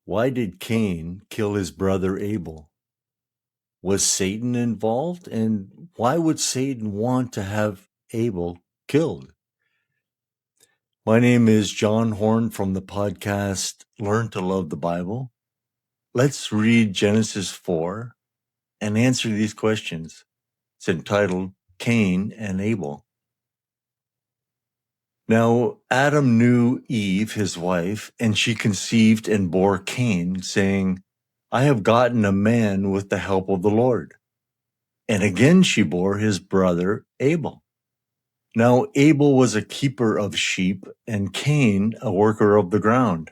Why did Cain kill his brother Abel? Was Satan involved? And why would Satan want to have Abel killed? My name is John Horn from the podcast Learn to Love the Bible. Let's read Genesis 4 and answer these questions. It's entitled Cain and Abel. Now, Adam knew Eve, his wife, and she conceived and bore Cain, saying, I have gotten a man with the help of the Lord. And again she bore his brother Abel. Now Abel was a keeper of sheep, and Cain a worker of the ground.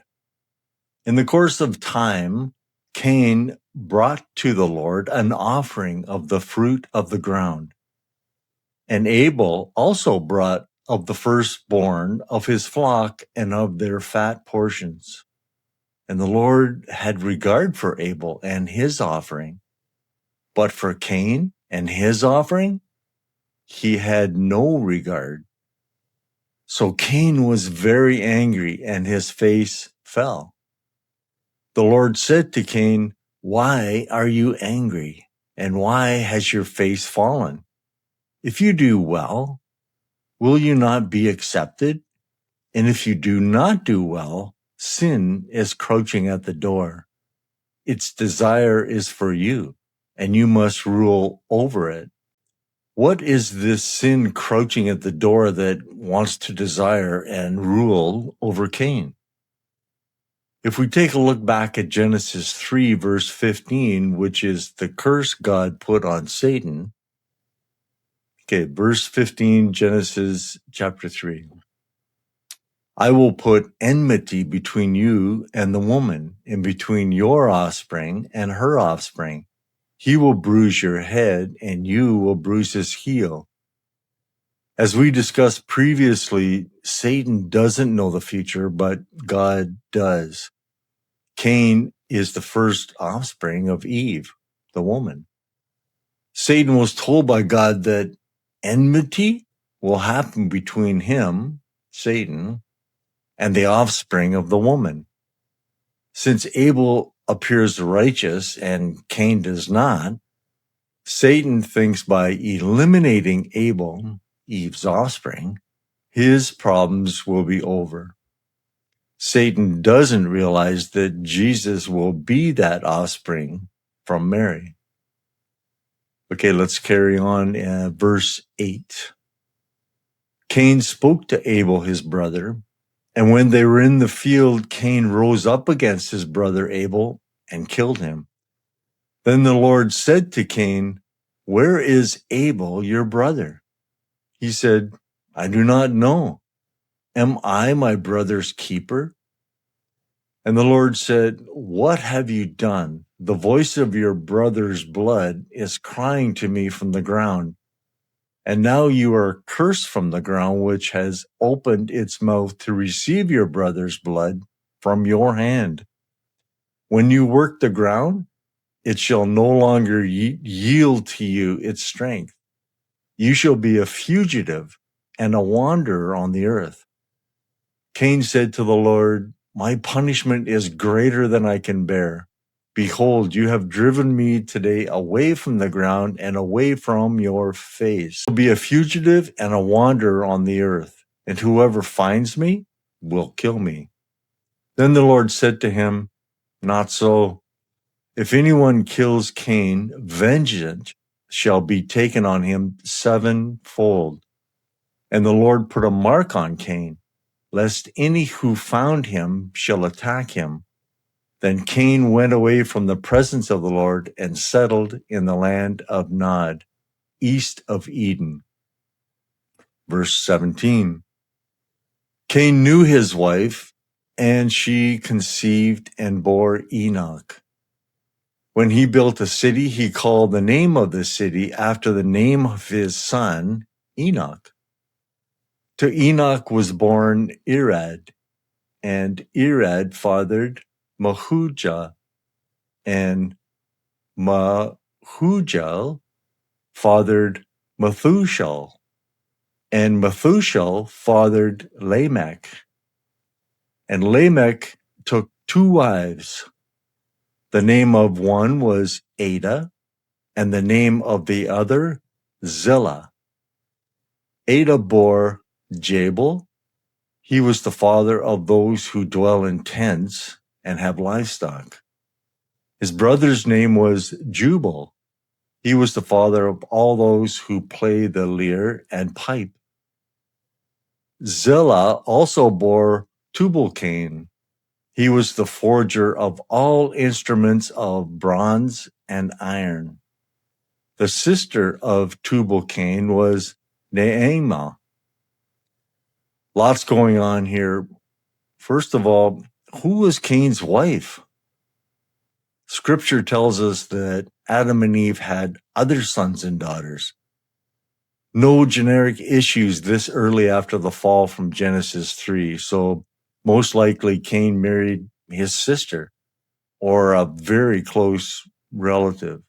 In the course of time, Cain brought to the Lord an offering of the fruit of the ground. And Abel also brought of the firstborn of his flock and of their fat portions. And the Lord had regard for Abel and his offering, but for Cain and his offering, he had no regard. So Cain was very angry, and his face fell. The Lord said to Cain, Why are you angry? And why has your face fallen? If you do well, will you not be accepted? And if you do not do well, sin is crouching at the door. Its desire is for you, and you must rule over it. What is this sin crouching at the door that wants to desire and rule over Cain? If we take a look back at Genesis 3, verse 15, which is the curse God put on Satan. Okay, verse 15, Genesis chapter 3. I will put enmity between you and the woman, and between your offspring and her offspring. He will bruise your head, and you will bruise his heel. As we discussed previously, Satan doesn't know the future, but God does. Cain is the first offspring of Eve, the woman. Satan was told by God that enmity will happen between him, Satan, and the offspring of the woman. Since Abel appears righteous and Cain does not, Satan thinks by eliminating Abel, Eve's offspring, his problems will be over. Satan doesn't realize that Jesus will be that offspring from Mary. Okay, let's carry on. Verse 8. Cain spoke to Abel, his brother, and when they were in the field, Cain rose up against his brother Abel and killed him. Then the Lord said to Cain, Where is Abel, your brother? He said, I do not know. Am I my brother's keeper? And the Lord said, What have you done? The voice of your brother's blood is crying to me from the ground. And now you are cursed from the ground, which has opened its mouth to receive your brother's blood from your hand. When you work the ground, it shall no longer yield to you its strength. You shall be a fugitive and a wanderer on the earth. Cain said to the Lord, My punishment is greater than I can bear. Behold, you have driven me today away from the ground and away from your face. I will be a fugitive and a wanderer on the earth, and whoever finds me will kill me. Then the Lord said to him, Not so. If anyone kills Cain, vengeance shall be taken on him sevenfold. And the Lord put a mark on Cain, lest any who found him shall attack him. Then Cain went away from the presence of the Lord and settled in the land of Nod, east of Eden. Verse 17. Cain knew his wife, and she conceived and bore Enoch. When he built a city, he called the name of the city after the name of his son, Enoch. To Enoch was born Irad, and Irad fathered Mahujah, and Mahujah fathered Methushal, and Methushal fathered Lamech. And Lamech took two wives. The name of one was Ada, and the name of the other, Zillah. Ada bore Jabal. He was the father of those who dwell in tents and have livestock. His brother's name was Jubal. He was the father of all those who play the lyre and pipe. Zillah also bore Tubal-Cain. He was the forger of all instruments of bronze and iron. The sister of Tubal-Cain was Naamah. Lots going on here. First of all, who was Cain's wife? Scripture tells us that Adam and Eve had other sons and daughters. No generic issues this early after the fall from Genesis 3, so most likely Cain married his sister or a very close relative.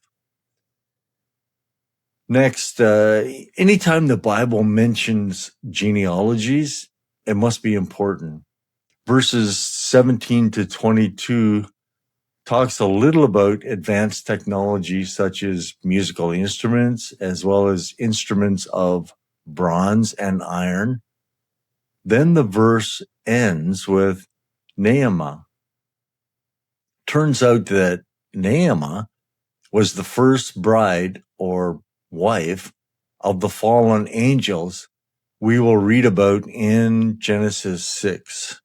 Next, anytime the Bible mentions genealogies, it must be important. Verses 17 to 22 talks a little about advanced technology such as musical instruments, as well as instruments of bronze and iron. Then the verse ends with Naamah. Turns out that Naamah was the first bride or wife of the fallen angels we will read about in Genesis 6.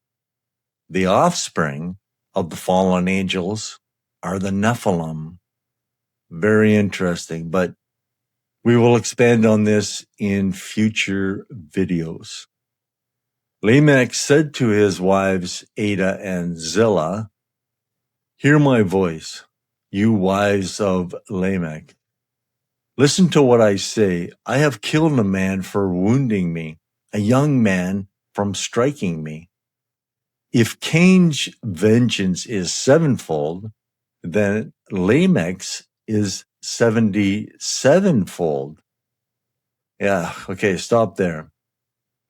The offspring of the fallen angels are the Nephilim. Very interesting, but we will expand on this in future videos. Lamech said to his wives Ada and Zillah, "Hear my voice, you wives of Lamech. Listen to what I say. I have killed a man for wounding me, a young man from striking me. If Cain's vengeance is sevenfold, then Lamech's is 77-fold." Yeah, okay, stop there.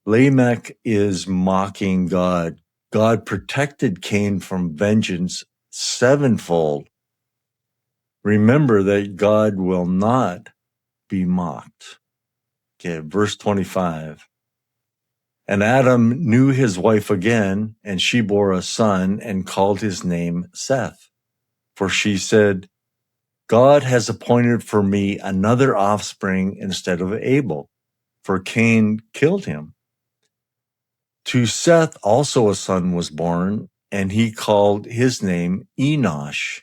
Lamech is mocking God. God protected Cain from vengeance sevenfold. Remember that God will not be mocked. Okay, verse 25. And Adam knew his wife again, and she bore a son and called his name Seth. For she said, God has appointed for me another offspring instead of Abel, for Cain killed him. To Seth also a son was born, and he called his name Enosh,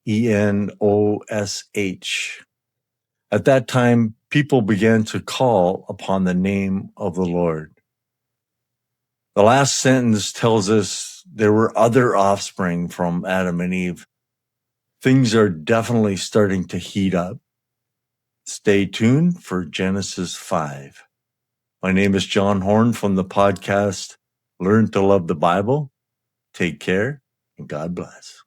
Enosh. At that time, people began to call upon the name of the Lord. The last sentence tells us there were other offspring from Adam and Eve. Things are definitely starting to heat up. Stay tuned for Genesis 5. My name is John Horn from the podcast Learn to Love the Bible. Take care and God bless.